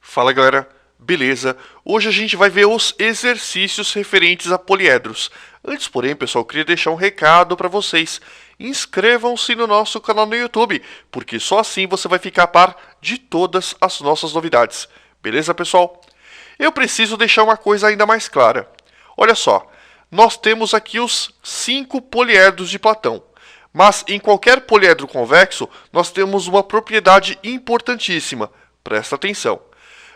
Fala galera, beleza? Hoje a gente vai ver os exercícios referentes a poliedros. Antes, porém, pessoal, eu queria deixar um recado para vocês. Inscrevam-se no nosso canal no YouTube, porque só assim você vai ficar a par de todas as nossas novidades. Beleza, pessoal? Eu preciso deixar uma coisa ainda mais clara. Olha só, nós temos aqui os 5 poliedros de Platão. Mas em qualquer poliedro convexo, nós temos uma propriedade importantíssima. Presta atenção.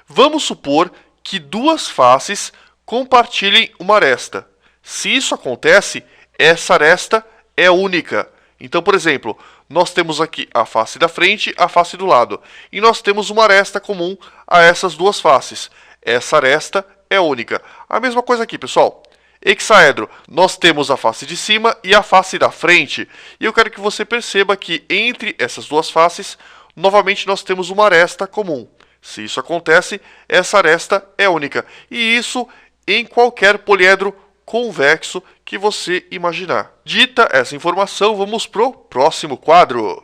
Vamos supor que duas faces compartilhem uma aresta. Se isso acontece, essa aresta é única. Então, por exemplo, nós temos aqui a face da frente e a face do lado. E nós temos uma aresta comum a essas duas faces. Essa aresta é única. A mesma coisa aqui, pessoal. Hexaedro, nós temos a face de cima e a face da frente. E eu quero que você perceba que entre essas duas faces, novamente nós temos uma aresta comum. Se isso acontece, essa aresta é única. E isso em qualquer poliedro convexo que você imaginar. Dita essa informação, vamos para o próximo quadro.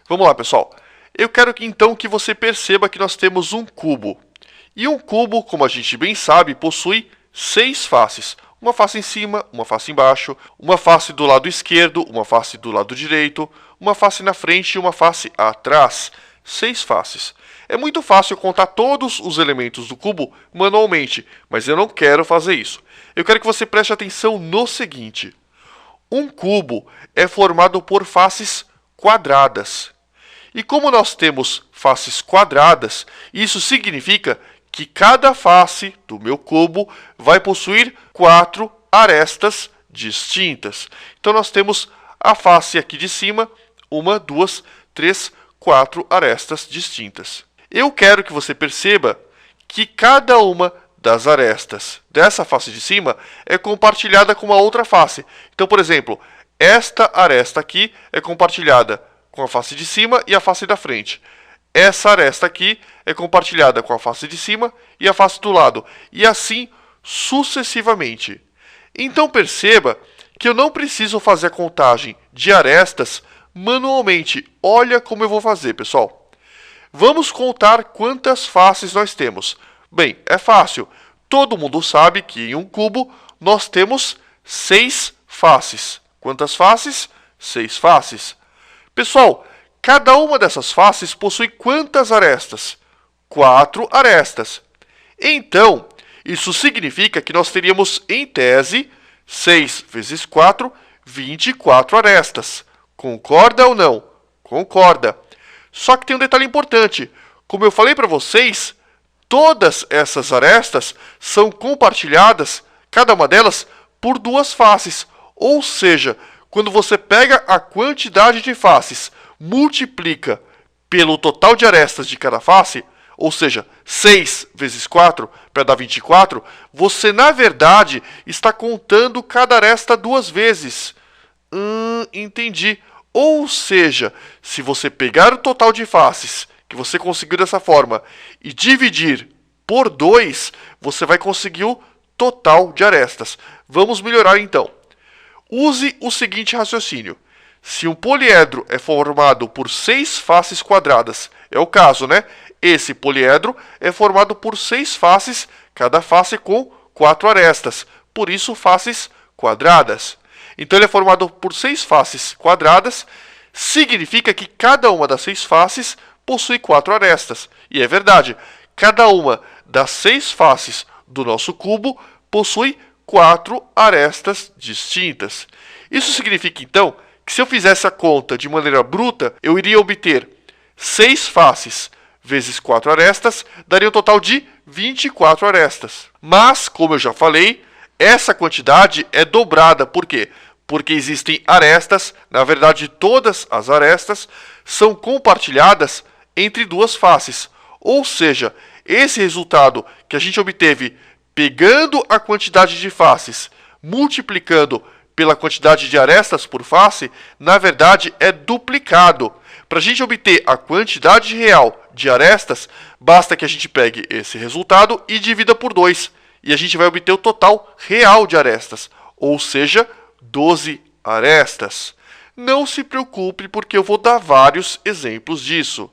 Vamos lá, pessoal. Eu quero então que você perceba que nós temos um cubo. E um cubo, como a gente bem sabe, possui 6 faces. Uma face em cima, uma face embaixo, uma face do lado esquerdo, uma face do lado direito, uma face na frente e uma face atrás. 6 faces. É muito fácil contar todos os elementos do cubo manualmente, mas eu não quero fazer isso. Eu quero que você preste atenção no seguinte. Um cubo é formado por faces quadradas. E como nós temos faces quadradas, isso significa que cada face do meu cubo vai possuir 4 arestas distintas. Então nós temos a face aqui de cima, 1, 2, 3, 4 arestas distintas. Eu quero que você perceba que cada uma das arestas dessa face de cima é compartilhada com uma outra face. Então, por exemplo, esta aresta aqui é compartilhada com a face de cima e a face da frente. Essa aresta aqui é compartilhada com a face de cima e a face do lado. E assim sucessivamente. Então perceba que eu não preciso fazer a contagem de arestas manualmente. Olha como eu vou fazer, pessoal. Vamos contar quantas faces nós temos. Bem, é fácil. Todo mundo sabe que em um cubo nós temos 6 faces. Quantas faces? 6 faces. Pessoal, cada uma dessas faces possui quantas arestas? 4 arestas. Então, isso significa que nós teríamos, em tese, 6 vezes 4, 24 arestas. Concorda ou não? Concorda. Só que tem um detalhe importante. Como eu falei para vocês, todas essas arestas são compartilhadas, cada uma delas, por duas faces. Ou seja, quando você pega a quantidade de faces, multiplica pelo total de arestas de cada face, ou seja, 6 vezes 4 para dar 24, você, na verdade, está contando cada aresta duas vezes. Entendi. Ou seja, se você pegar o total de faces que você conseguiu dessa forma e dividir por 2, você vai conseguir o total de arestas. Vamos melhorar então. Use o seguinte raciocínio. Se um poliedro é formado por 6 faces quadradas, é o caso, né? Esse poliedro é formado por 6 faces, cada face com 4 arestas, por isso faces quadradas. Então ele é formado por 6 faces quadradas, significa que cada uma das 6 faces possui 4 arestas. E é verdade, cada uma das 6 faces do nosso cubo possui 4 arestas distintas. Isso significa então que se eu fizesse a conta de maneira bruta, eu iria obter 6 faces vezes 4 arestas, daria um total de 24 arestas. Mas, como eu já falei, essa quantidade é dobrada. Por quê? Porque existem arestas, na verdade todas as arestas são compartilhadas entre duas faces. Ou seja, esse resultado que a gente obteve pegando a quantidade de faces, multiplicando pela quantidade de arestas por face, na verdade é duplicado. Para a gente obter a quantidade real de arestas, basta que a gente pegue esse resultado e divida por 2. E a gente vai obter o total real de arestas, ou seja, 12 arestas. Não se preocupe, porque eu vou dar vários exemplos disso.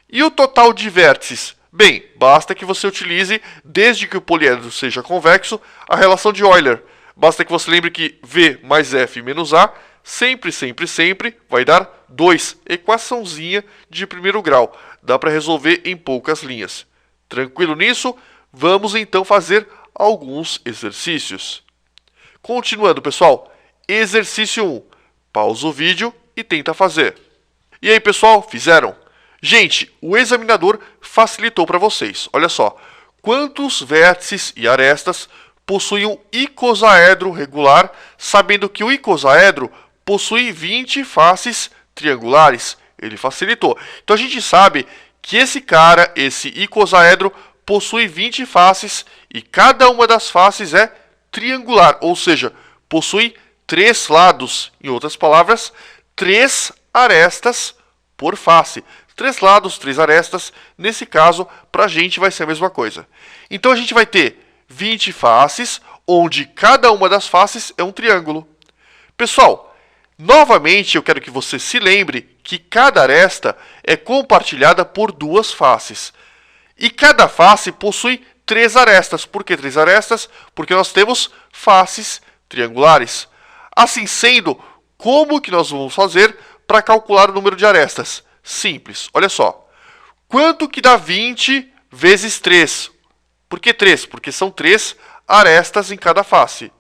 E o total de vértices Bem, basta que você utilize, desde que o poliedro seja convexo, a relação de Euler. Basta que você lembre que V mais F menos A sempre, sempre, sempre vai dar 2. Equaçãozinha de primeiro grau. Dá para resolver em poucas linhas. Tranquilo nisso? Vamos então fazer alguns exercícios. Continuando, pessoal. Exercício 1. Pausa o vídeo e tenta fazer. E aí, pessoal, fizeram? Gente, o examinador facilitou para vocês. Olha só. Quantos vértices e arestas possui um icosaedro regular, sabendo que o icosaedro possui 20 faces triangulares? Ele facilitou. Então a gente sabe que esse icosaedro, possui 20 faces e cada uma das faces é triangular, ou seja, possui 3 lados. Em outras palavras, 3 arestas por face. 3 lados, 3 arestas. Nesse caso, para a gente vai ser a mesma coisa. Então a gente vai ter 20 faces, onde cada uma das faces é um triângulo. Pessoal, novamente eu quero que você se lembre que cada aresta é compartilhada por 2 faces. E cada face possui 3 arestas. Por que 3 arestas? Porque nós temos faces triangulares. Assim sendo, como que nós vamos fazer para calcular o número de arestas? Simples, olha só. Quanto que dá 20 vezes 3? Por que 3? Porque são 3 arestas em cada face.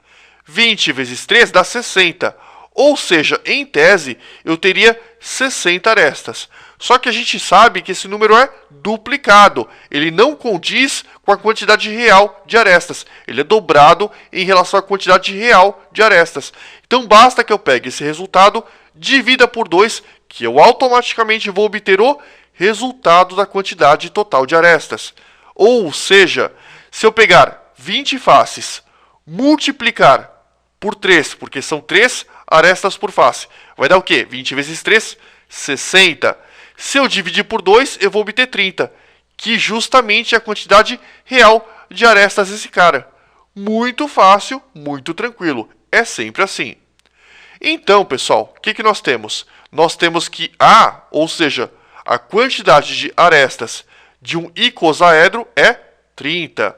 20 vezes 3 dá 60. Ou seja, em tese, eu teria 60 arestas. Só que a gente sabe que esse número é duplicado. Ele não condiz com a quantidade real de arestas. Ele é dobrado em relação à quantidade real de arestas. Então basta que eu pegue esse resultado, divida por 2, que eu automaticamente vou obter o resultado da quantidade total de arestas. Ou seja, se eu pegar 20 faces, multiplicar por 3, porque são 3 arestas por face, vai dar o quê? 20 vezes 3, 60. Se eu dividir por 2, eu vou obter 30, que justamente é a quantidade real de arestas desse cara. Muito fácil, muito tranquilo. É sempre assim. Então, pessoal, o que nós temos? Nós temos que A, ou seja, a quantidade de arestas de um icosaedro é 30.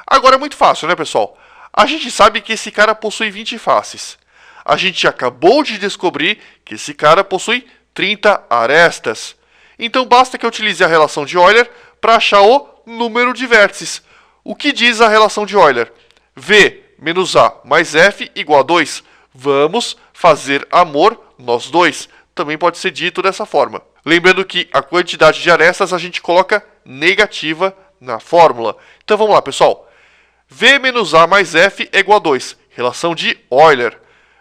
Agora é muito fácil, né, pessoal? A gente sabe que esse cara possui 20 faces. A gente acabou de descobrir que esse cara possui 30 arestas. Então basta que eu utilize a relação de Euler para achar o número de vértices. O que diz a relação de Euler? V menos A mais F igual a 2. Vamos fazer amor nós dois. Também pode ser dito dessa forma. Lembrando que a quantidade de arestas a gente coloca negativa na fórmula. Então vamos lá, pessoal. V menos A mais F é igual a 2. Relação de Euler.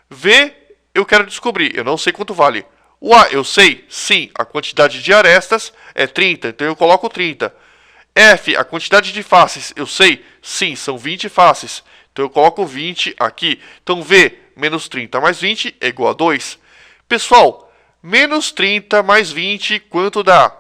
V eu quero descobrir, eu não sei quanto vale. O A eu sei, sim, a quantidade de arestas é 30, então eu coloco 30. F, a quantidade de faces, eu sei, sim, são 20 faces, então eu coloco 20 aqui. Então V menos 30 mais 20 é igual a 2. Pessoal, menos 30 mais 20, quanto dá?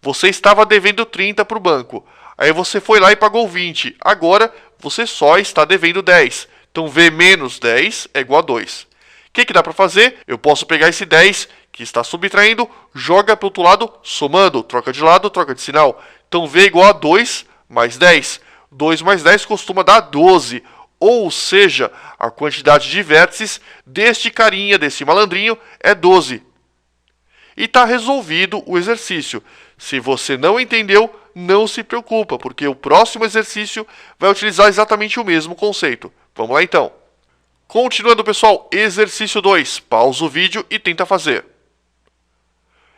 Você estava devendo 30 para o banco, aí você foi lá e pagou 20. Agora você só está devendo 10. Então V menos 10 é igual a 2. O que dá para fazer? Eu posso pegar esse 10 que está subtraindo, joga para o outro lado, somando, troca de lado, troca de sinal. Então V é igual a 2 mais 10. 2 mais 10 costuma dar 12. Ou seja, a quantidade de vértices deste carinha, desse malandrinho, é 12. E está resolvido o exercício. Se você não entendeu, não se preocupa, porque o próximo exercício vai utilizar exatamente o mesmo conceito. Vamos lá então. Continuando, pessoal, exercício 2. Pausa o vídeo e tenta fazer.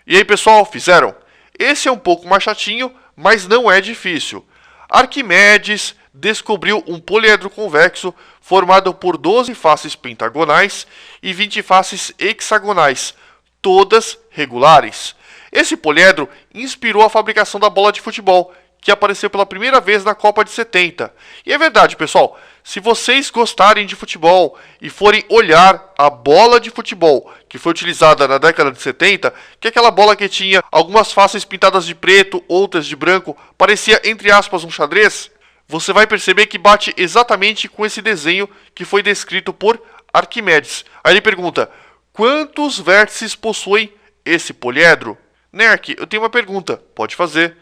E aí, pessoal, fizeram? Esse é um pouco mais chatinho, mas não é difícil. Arquimedes descobriu um poliedro convexo formado por 12 faces pentagonais e 20 faces hexagonais, todas regulares. Esse poliedro inspirou a fabricação da bola de futebol, que apareceu pela primeira vez na Copa de 70. E é verdade, pessoal, se vocês gostarem de futebol e forem olhar a bola de futebol que foi utilizada na década de 70, que é aquela bola que tinha algumas faces pintadas de preto, outras de branco, parecia, entre aspas, um xadrez, você vai perceber que bate exatamente com esse desenho que foi descrito por Arquimedes. Aí ele pergunta, quantos vértices possui esse poliedro? Né, Arqui? Eu tenho uma pergunta, pode fazer.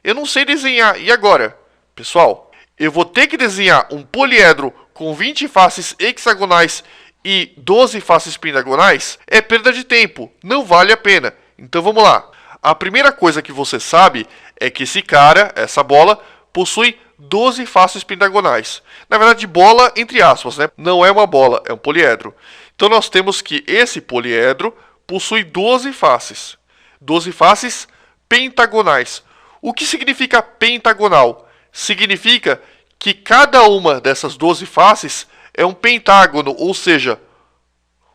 eu não sei desenhar. E agora? Pessoal, eu vou ter que desenhar um poliedro com 20 faces hexagonais e 12 faces pentagonais? É perda de tempo, não vale a pena. Então vamos lá. A primeira coisa que você sabe é que esse cara, essa bola, possui 12 faces pentagonais. Na verdade, bola entre aspas, né? Não é uma bola, é um poliedro. Então nós temos que esse poliedro possui 12 faces. 12 faces pentagonais. O que significa pentagonal? Significa que cada uma dessas 12 faces é um pentágono, ou seja,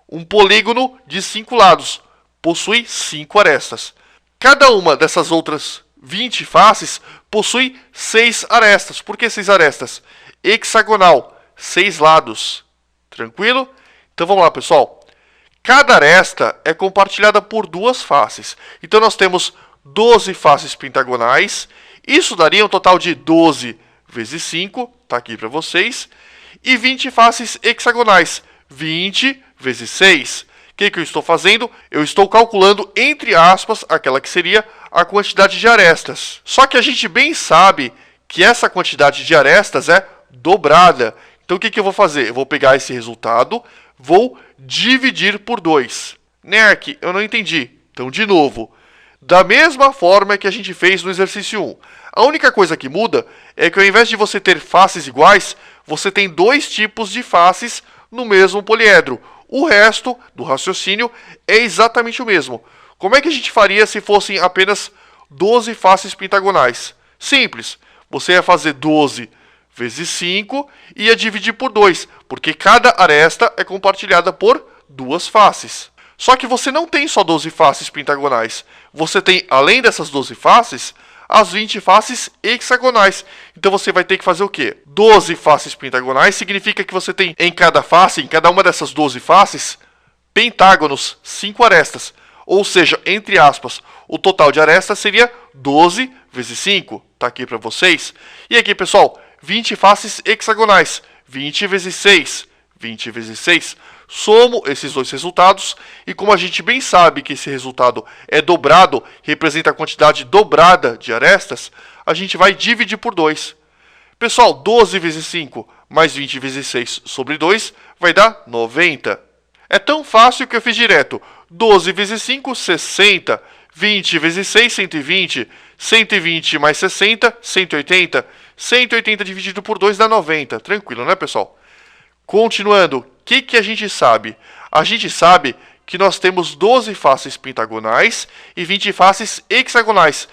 um polígono de 5 lados. Possui 5 arestas. Cada uma dessas outras 20 faces possui 6 arestas. Por que 6 arestas? Hexagonal, 6 lados. Tranquilo? Então vamos lá, pessoal. Cada aresta é compartilhada por duas faces. Então nós temos 12 faces pentagonais. Isso daria um total de 12 vezes 5, está aqui para vocês. E 20 faces hexagonais, 20 vezes 6. O que eu estou fazendo? Eu estou calculando, entre aspas, aquela que seria a quantidade de arestas. Só que a gente bem sabe que essa quantidade de arestas é dobrada. Então o que eu vou fazer? Eu vou pegar esse resultado, vou dividir por 2. Nerk, eu não entendi. Então, de novo, da mesma forma que a gente fez no exercício 1. A única coisa que muda é que ao invés de você ter faces iguais, você tem dois tipos de faces no mesmo poliedro. O resto do raciocínio é exatamente o mesmo. Como é que a gente faria se fossem apenas 12 faces pentagonais? Simples. Você ia fazer 12 vezes 5 e ia dividir por 2, porque cada aresta é compartilhada por duas faces. Só que você não tem só 12 faces pentagonais. Você tem, além dessas 12 faces, as 20 faces hexagonais. Então você vai ter que fazer o quê? 12 faces pentagonais significa que você tem em cada face, em cada uma dessas 12 faces, pentágonos, 5 arestas. Ou seja, entre aspas, o total de arestas seria 12 vezes 5. Está aqui para vocês. E aqui, pessoal, 20 faces hexagonais. 20 vezes 6. 20 vezes 6. Somo esses dois resultados. E como a gente bem sabe que esse resultado é dobrado, representa a quantidade dobrada de arestas, a gente vai dividir por 2. Pessoal, 12 vezes 5 mais 20 vezes 6 sobre 2 vai dar 90. É tão fácil que eu fiz direto. 12 vezes 5, 60. 20 vezes 6, 120. 120 mais 60, 180. 180 dividido por 2 dá 90. Tranquilo, né, pessoal? Continuando, o que a gente sabe? A gente sabe que nós temos 12 faces pentagonais e 20 faces hexagonais,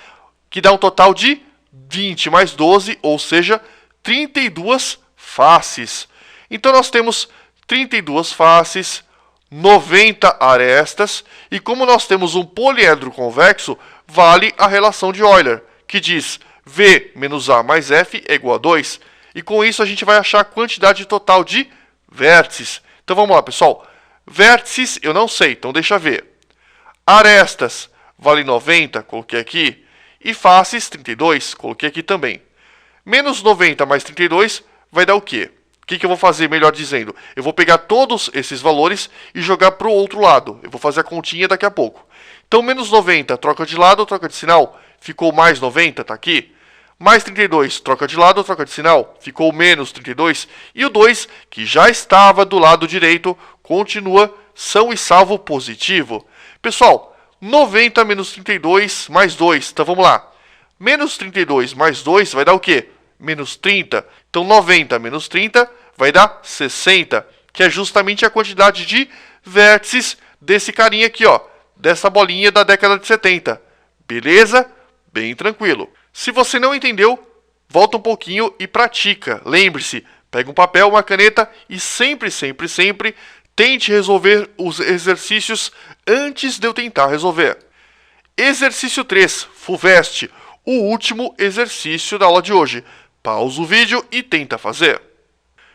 que dá um total de 20 mais 12, ou seja, 32 faces. Então nós temos 32 faces, 90 arestas, e como nós temos um poliedro convexo, vale a relação de Euler, que diz V menos A mais F é igual a 2, e com isso a gente vai achar a quantidade total de vértices. Então vamos lá, pessoal. Vértices eu não sei, então deixa eu ver. Arestas vale 90, coloquei aqui, e faces 32, coloquei aqui também. Menos 90 mais 32 vai dar o quê? O que eu vou fazer, melhor dizendo? Eu vou pegar todos esses valores e jogar para o outro lado. Eu vou fazer a continha daqui a pouco. Então, menos 90, troca de lado, troca de sinal. Ficou mais 90, tá aqui. Mais 32, troca de lado, troca de sinal. Ficou menos 32. E o 2, que já estava do lado direito, continua são e salvo positivo. Pessoal, 90 menos 32 mais 2. Então, vamos lá. Menos 32 mais 2 vai dar o quê? Menos 30. Então, 90 menos 30 vai dar 60, que é justamente a quantidade de vértices desse carinha aqui, ó, dessa bolinha da década de 70. Beleza? Bem tranquilo. Se você não entendeu, volta um pouquinho e pratica. Lembre-se, pega um papel, uma caneta e sempre, sempre, sempre tente resolver os exercícios antes de eu tentar resolver. Exercício 3, FUVEST, o último exercício da aula de hoje. Pausa o vídeo e tenta fazer.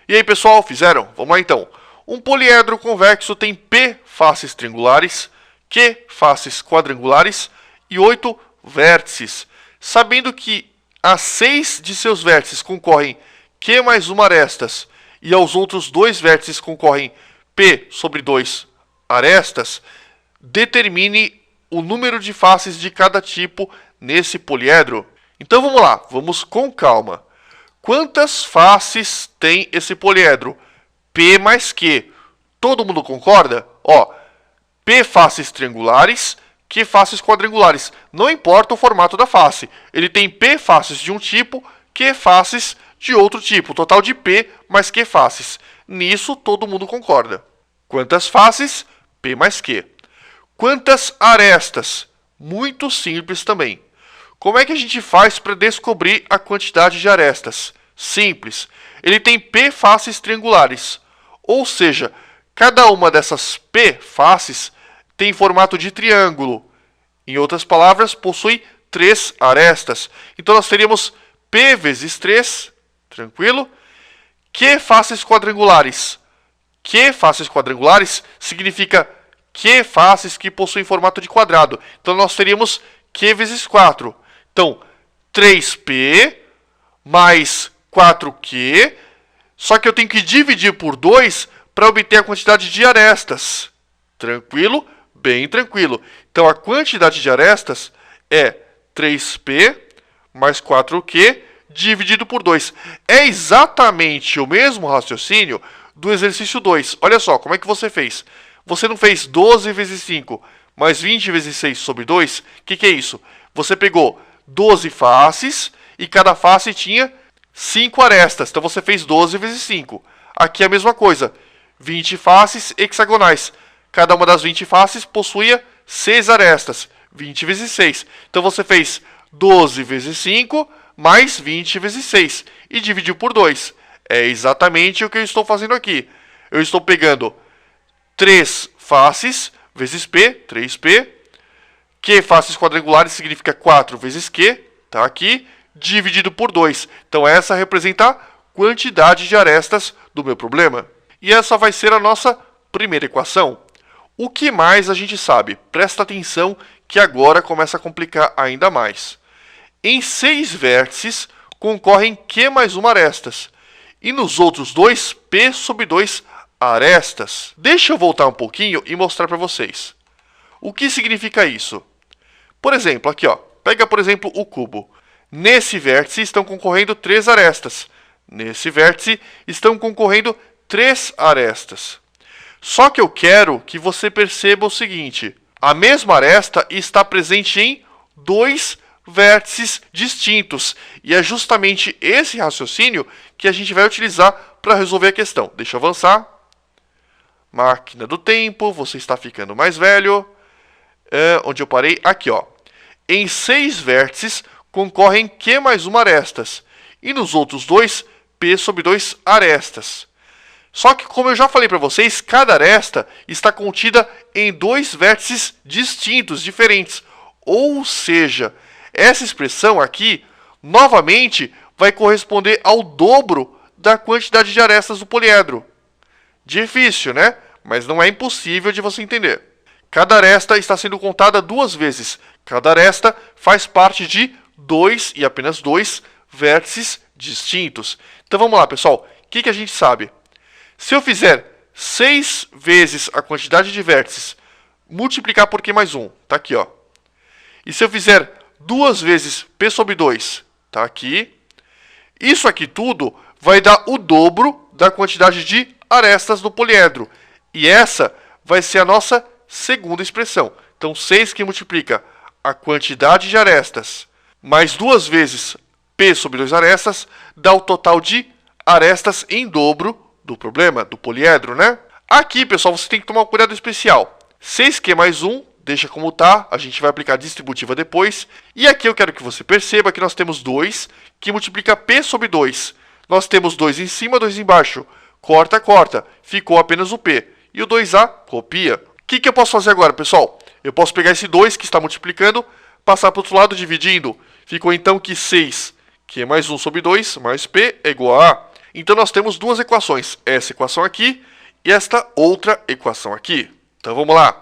E aí, pessoal, fizeram? Vamos lá então. Um poliedro convexo tem P faces triangulares, Q faces quadrangulares e 8 vértices. Sabendo que a 6 de seus vértices concorrem Q mais 1 arestas e aos outros 2 vértices concorrem P sobre 2 arestas, determine o número de faces de cada tipo nesse poliedro. Então vamos lá, vamos com calma. Quantas faces tem esse poliedro? P mais Q. Todo mundo concorda? Ó, P faces triangulares, Q faces quadrangulares. Não importa o formato da face. Ele tem P faces de um tipo, Q faces de outro tipo. Total de P mais Q faces. Nisso todo mundo concorda. Quantas faces? P mais Q. Quantas arestas? Muito simples também. Como é que a gente faz para descobrir a quantidade de arestas? Simples. Ele tem P faces triangulares. Ou seja, cada uma dessas P faces tem formato de triângulo. Em outras palavras, possui 3 arestas. Então nós teríamos P vezes 3, tranquilo? Q faces quadrangulares. Q faces quadrangulares significa Q faces que possuem formato de quadrado. Então nós teríamos Q vezes 4. Então, 3P mais 4Q, só que eu tenho que dividir por 2 para obter a quantidade de arestas. Tranquilo? Bem tranquilo. Então, a quantidade de arestas é 3P mais 4Q dividido por 2. É exatamente o mesmo raciocínio do exercício 2. Olha só, como é que você fez? Você não fez 12 vezes 5 mais 20 vezes 6 sobre 2? O que é isso? Você pegou 12 faces e cada face tinha 5 arestas. Então você fez 12 vezes 5. Aqui é a mesma coisa. 20 faces hexagonais. Cada uma das 20 faces possuía 6 arestas. 20 vezes 6. Então você fez 12 vezes 5 mais 20 vezes 6. E dividiu por 2. É exatamente o que eu estou fazendo aqui. Eu estou pegando 3 faces vezes P, 3P. Q faces quadrangulares significa 4 vezes Q, tá aqui, dividido por 2. Então essa representa a quantidade de arestas do meu problema. E essa vai ser a nossa primeira equação. O que mais a gente sabe? Presta atenção que agora começa a complicar ainda mais. Em 6 vértices concorrem Q mais 1 arestas. E nos outros 2, P sobre 2 arestas. Deixa eu voltar um pouquinho e mostrar para vocês. O que significa isso? Por exemplo, aqui ó, pega por exemplo o cubo. Nesse vértice estão concorrendo 3 arestas. Nesse vértice estão concorrendo 3 arestas. Só que eu quero que você perceba o seguinte. A mesma aresta está presente em 2 vértices distintos. E é justamente esse raciocínio que a gente vai utilizar para resolver a questão. Deixa eu avançar. Máquina do tempo, você está ficando mais velho. Onde eu parei? Aqui ó. Em 6 vértices concorrem Q mais 1 arestas. E nos outros 2, P sobre 2 arestas. Só que, como eu já falei para vocês, cada aresta está contida em 2 vértices distintos, diferentes. Ou seja, essa expressão aqui, novamente, vai corresponder ao dobro da quantidade de arestas do poliedro. Difícil, né? Mas não é impossível de você entender. Cada aresta está sendo contada 2 vezes. Cada aresta faz parte de 2 e apenas 2 vértices distintos. Então vamos lá, pessoal. O que a gente sabe? Se eu fizer 6 vezes a quantidade de vértices, multiplicar por Q mais 1, tá aqui, ó. E se eu fizer 2 vezes P sobre 2, tá aqui. Isso aqui tudo vai dar o dobro da quantidade de arestas do poliedro. E essa vai ser a nossa segunda expressão. Então, 6 que multiplica a quantidade de arestas mais 2 vezes P sobre 2 arestas dá o total de arestas em dobro do problema, do poliedro, né? Aqui, pessoal, você tem que tomar um cuidado especial. 6Q mais 1, deixa como tá, a gente vai aplicar a distributiva depois. E aqui eu quero que você perceba que nós temos 2, que multiplica P sobre 2. Nós temos 2 em cima, 2 embaixo. Corta, corta. Ficou apenas o P. E o 2A, copia. O que eu posso fazer agora, pessoal? Eu posso pegar esse 2 que está multiplicando, passar para o outro lado dividindo. Ficou então que 6Q mais 1 sobre 2 mais P é igual a A. Então nós temos 2 equações. Essa equação aqui e esta outra equação aqui. Então vamos lá.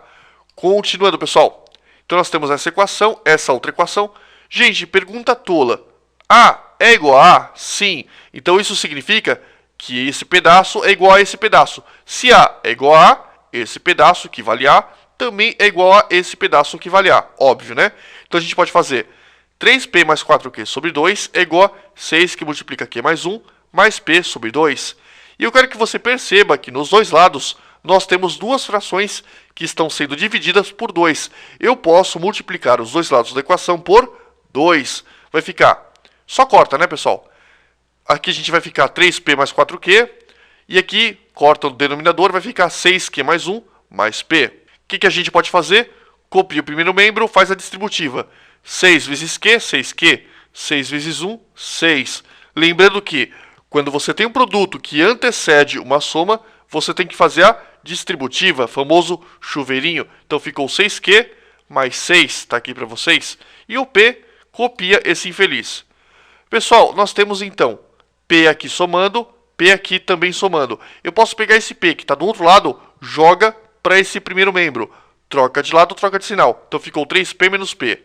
Continuando, pessoal. Então nós temos essa equação, essa outra equação. Gente, pergunta tola. A é igual a A? Sim. Então isso significa que esse pedaço é igual a esse pedaço. Se A é igual a A, esse pedaço que vale A também é igual a esse pedaço que vale A. Óbvio, né? Então a gente pode fazer 3p mais 4q sobre 2 é igual a 6 que multiplica q mais 1 mais p sobre 2. E eu quero que você perceba que nos dois lados nós temos duas frações que estão sendo divididas por 2. Eu posso multiplicar os dois lados da equação por 2. Vai ficar... Só corta, né, pessoal? Aqui a gente vai ficar 3p mais 4q. E aqui, corta o denominador, vai ficar 6q mais 1 mais p. O que a gente pode fazer? Copia o primeiro membro, faz a distributiva. 6 vezes q, 6q. 6 vezes 1, 6. Lembrando que, quando você tem um produto que antecede uma soma, você tem que fazer a distributiva, famoso chuveirinho. Então ficou 6q mais 6, está aqui para vocês. E o p copia esse infeliz. Pessoal, nós temos então p aqui somando, p aqui também somando. Eu posso pegar esse p que está do outro lado, joga para esse primeiro membro. Troca de lado, troca de sinal. Então ficou 3p menos p.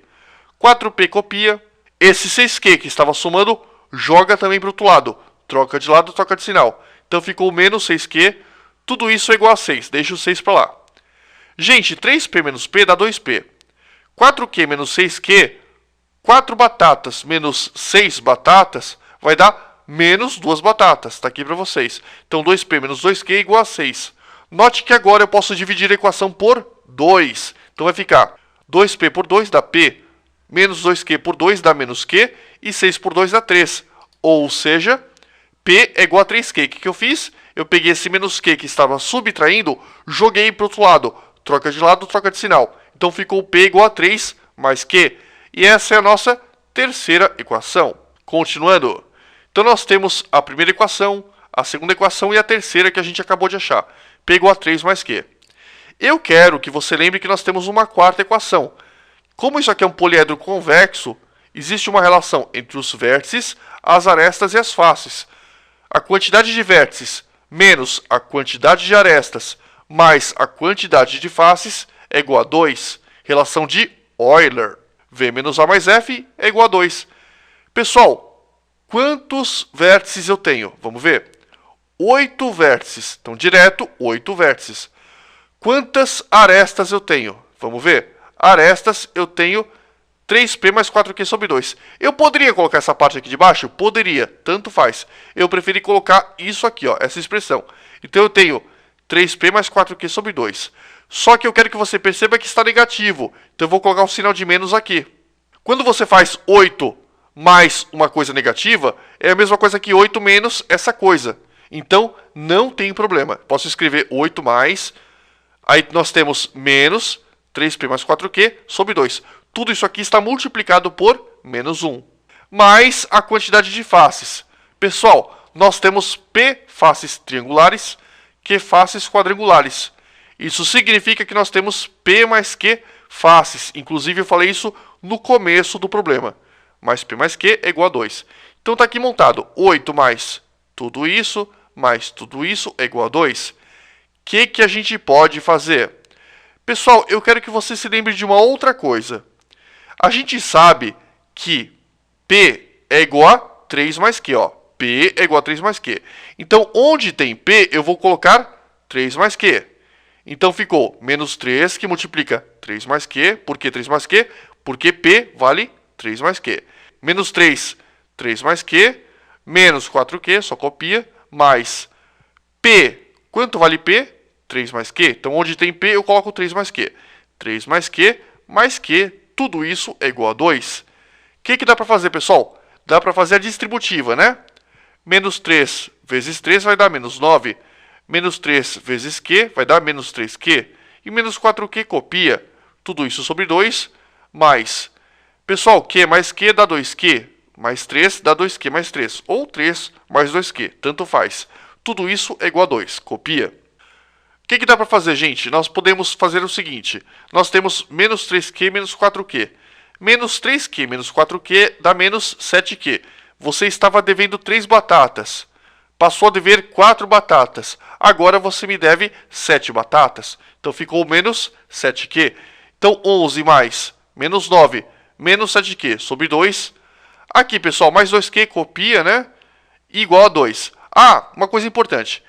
4p copia. Esse 6q que estava somando, joga também para o outro lado. Troca de lado, troca de sinal. Então ficou menos 6q. Tudo isso é igual a 6. Deixa o 6 para lá. Gente, 3p menos p dá 2p. 4q menos 6q, 4 batatas menos 6 batatas, vai dar menos 2 batatas. Está aqui para vocês. Então 2p menos 2q é igual a 6. Note que agora eu posso dividir a equação por 2. Então vai ficar 2p por 2 dá p, menos 2q por 2 dá menos q, e 6 por 2 dá 3. Ou seja, p é igual a 3q. O que eu fiz? Eu peguei esse menos q que estava subtraindo, joguei para o outro lado. Troca de lado, troca de sinal. Então ficou p igual a 3 mais q. E essa é a nossa terceira equação. Continuando. Então nós temos a primeira equação, a segunda equação e a terceira que a gente acabou de achar. P igual a 3 mais q. Eu quero que você lembre que nós temos uma quarta equação. Como isso aqui é um poliedro convexo, existe uma relação entre os vértices, as arestas e as faces. A quantidade de vértices menos a quantidade de arestas mais a quantidade de faces é igual a 2. Relação de Euler. V menos A mais F é igual a 2. Pessoal, quantos vértices eu tenho? Vamos ver. 8 vértices. Então, direto, 8 vértices. Quantas arestas eu tenho? Vamos ver. Arestas, eu tenho 3p mais 4q sobre 2. Eu poderia colocar essa parte aqui de baixo? Poderia, tanto faz. Eu preferi colocar isso aqui, ó, essa expressão. Então eu tenho 3p mais 4q sobre 2. Só que eu quero que você perceba que está negativo. Então eu vou colocar um sinal de menos aqui. Quando você faz 8 mais uma coisa negativa, é a mesma coisa que 8 menos essa coisa. Então não tem problema. Posso escrever 8 mais, aí nós temos menos 3p mais 4q sobre 2. Tudo isso aqui está multiplicado por menos 1. Mais a quantidade de faces. Pessoal, nós temos P faces triangulares, Q faces quadrangulares. Isso significa que nós temos P mais Q faces. Inclusive eu falei isso no começo do problema. Mais P mais Q é igual a 2. Então está aqui montado 8 mais tudo isso é igual a 2. O que a gente pode fazer? Pessoal, eu quero que você se lembre de uma outra coisa. A gente sabe que P é igual a 3 mais Q, ó. P é igual a 3 mais Q. Então, onde tem P, eu vou colocar 3 mais Q. Então, ficou menos 3, que multiplica 3 mais Q. Por que 3 mais Q? Porque P vale 3 mais Q. Menos 3, 3 mais Q. Menos 4Q, só copia. Mais P. Quanto vale P? 3 mais Q. Então, onde tem P, eu coloco 3 mais Q. 3 mais Q, mais Q. Tudo isso é igual a 2. O que dá para fazer, pessoal? Dá para fazer a distributiva, né? Menos 3 vezes 3 vai dar menos 9. Menos 3 vezes Q vai dar menos 3Q. E menos 4Q copia. Tudo isso sobre 2, mais... Pessoal, Q mais Q dá 2Q. Mais 3 dá 2Q mais 3. Ou 3 mais 2Q. Tanto faz. Tudo isso é igual a 2. Copia. O que dá para fazer, gente? Nós podemos fazer o seguinte. Nós temos menos 3Q menos 4Q. Menos 3Q menos 4Q dá menos 7Q. Você estava devendo 3 batatas. Passou a dever 4 batatas. Agora você me deve 7 batatas. Então ficou menos 7Q. Então 11 mais menos 9 menos 7Q sobre 2. Aqui, pessoal, mais 2Q copia, né? Igual a 2. Ah, uma coisa importante.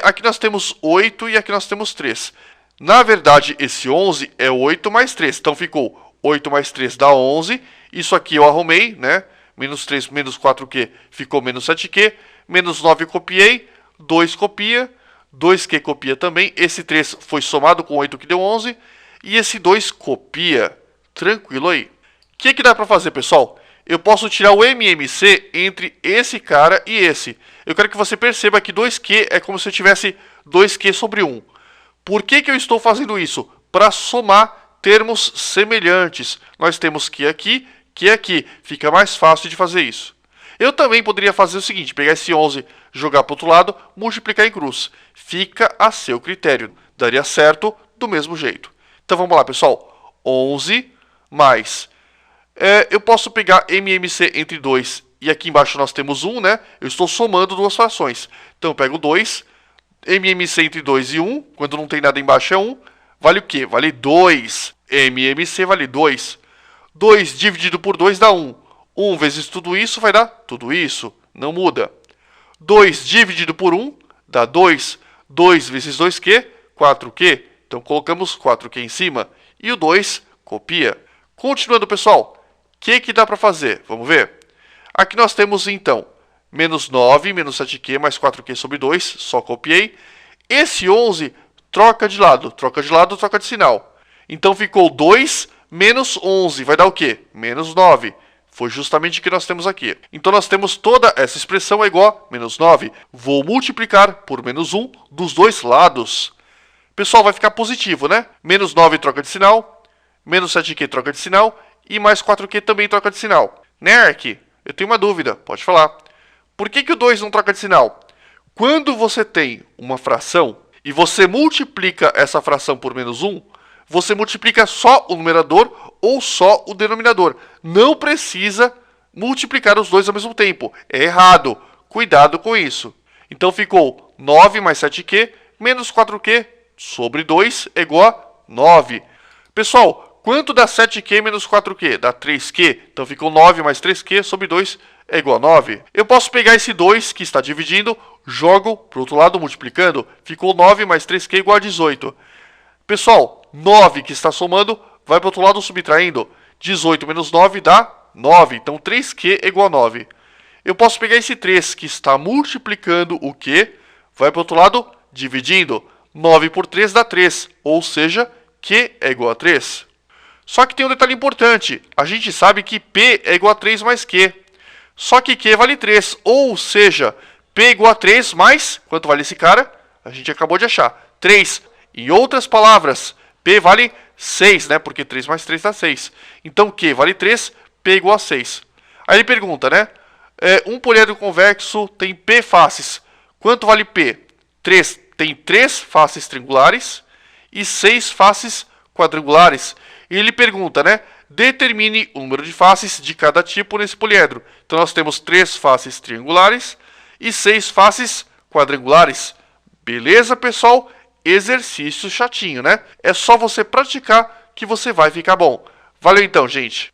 Aqui nós temos 8 e aqui nós temos 3. Na verdade, esse 11 é 8 mais 3. Então ficou 8 mais 3 dá 11. Isso aqui eu arrumei, né? Menos 3, menos 4Q ficou menos 7Q. Menos 9 eu copiei. 2 copia. 2Q copia também. Esse 3 foi somado com 8 que deu 11. E esse 2 copia. Tranquilo aí. O que dá para fazer, pessoal? Eu posso tirar o MMC entre esse cara e esse. Eu quero que você perceba que 2Q é como se eu tivesse 2Q sobre 1. Por que eu estou fazendo isso? Para somar termos semelhantes. Nós temos Q aqui, Q aqui. Fica mais fácil de fazer isso. Eu também poderia fazer o seguinte, pegar esse 11, jogar para o outro lado, multiplicar em cruz. Fica a seu critério. Daria certo do mesmo jeito. Então vamos lá, pessoal. 11 mais... eu posso pegar MMC entre 2 e aqui embaixo nós temos 1, né? Eu estou somando duas frações. Então eu pego 2, MMC entre 2 e 1, quando não tem nada embaixo é 1, vale o quê? Vale 2. MMC vale 2. 2 dividido por 2 dá 1. 1 vezes tudo isso vai dar tudo isso, não muda. 2 dividido por 1 dá 2. 2 vezes 2Q, 4Q. Então colocamos 4Q em cima e o 2 copia. Continuando, pessoal. O que dá para fazer? Vamos ver? Aqui nós temos, então, menos 9, menos 7Q, mais 4Q sobre 2. Só copiei. Esse 11 troca de lado. Troca de lado, troca de sinal. Então ficou 2 menos 11. Vai dar o quê? Menos 9. Foi justamente o que nós temos aqui. Então nós temos toda essa expressão é igual a menos 9. Vou multiplicar por menos 1 dos dois lados. Pessoal, vai ficar positivo, né? Menos 9 troca de sinal. Menos 7Q troca de sinal. E mais 4Q também troca de sinal. Né, Ark? Eu tenho uma dúvida, pode falar. Por que o 2 não troca de sinal? Quando você tem uma fração e você multiplica essa fração por menos 1, você multiplica só o numerador ou só o denominador. Não precisa multiplicar os dois ao mesmo tempo. É errado. Cuidado com isso. Então ficou 9 mais 7Q menos 4Q sobre 2 é igual a 9. Pessoal, quanto dá 7Q menos 4Q? Dá 3Q. Então ficou 9 mais 3Q sobre 2 é igual a 9. Eu posso pegar esse 2 que está dividindo, jogo para o outro lado multiplicando. Ficou 9 mais 3Q igual a 18. Pessoal, 9 que está somando, vai para o outro lado subtraindo. 18 menos 9 dá 9. Então 3Q é igual a 9. Eu posso pegar esse 3 que está multiplicando o Q, vai para o outro lado dividindo. 9 por 3 dá 3, ou seja, Q é igual a 3. Só que tem um detalhe importante. A gente sabe que P é igual a 3 mais Q. Só que Q vale 3. Ou seja, P é igual a 3 mais... Quanto vale esse cara? A gente acabou de achar. 3. Em outras palavras, P vale 6, né? Porque 3 mais 3 dá 6. Então Q vale 3, P é igual a 6. Aí ele pergunta, né? Um poliedro convexo tem P faces. Quanto vale P? 3. Tem 3 faces triangulares e 6 faces quadrangulares. E ele pergunta, né? Determine o número de faces de cada tipo nesse poliedro. Então nós temos 3 faces triangulares e 6 faces quadrangulares. Beleza, pessoal? Exercício chatinho, né? É só você praticar que você vai ficar bom. Valeu então, gente!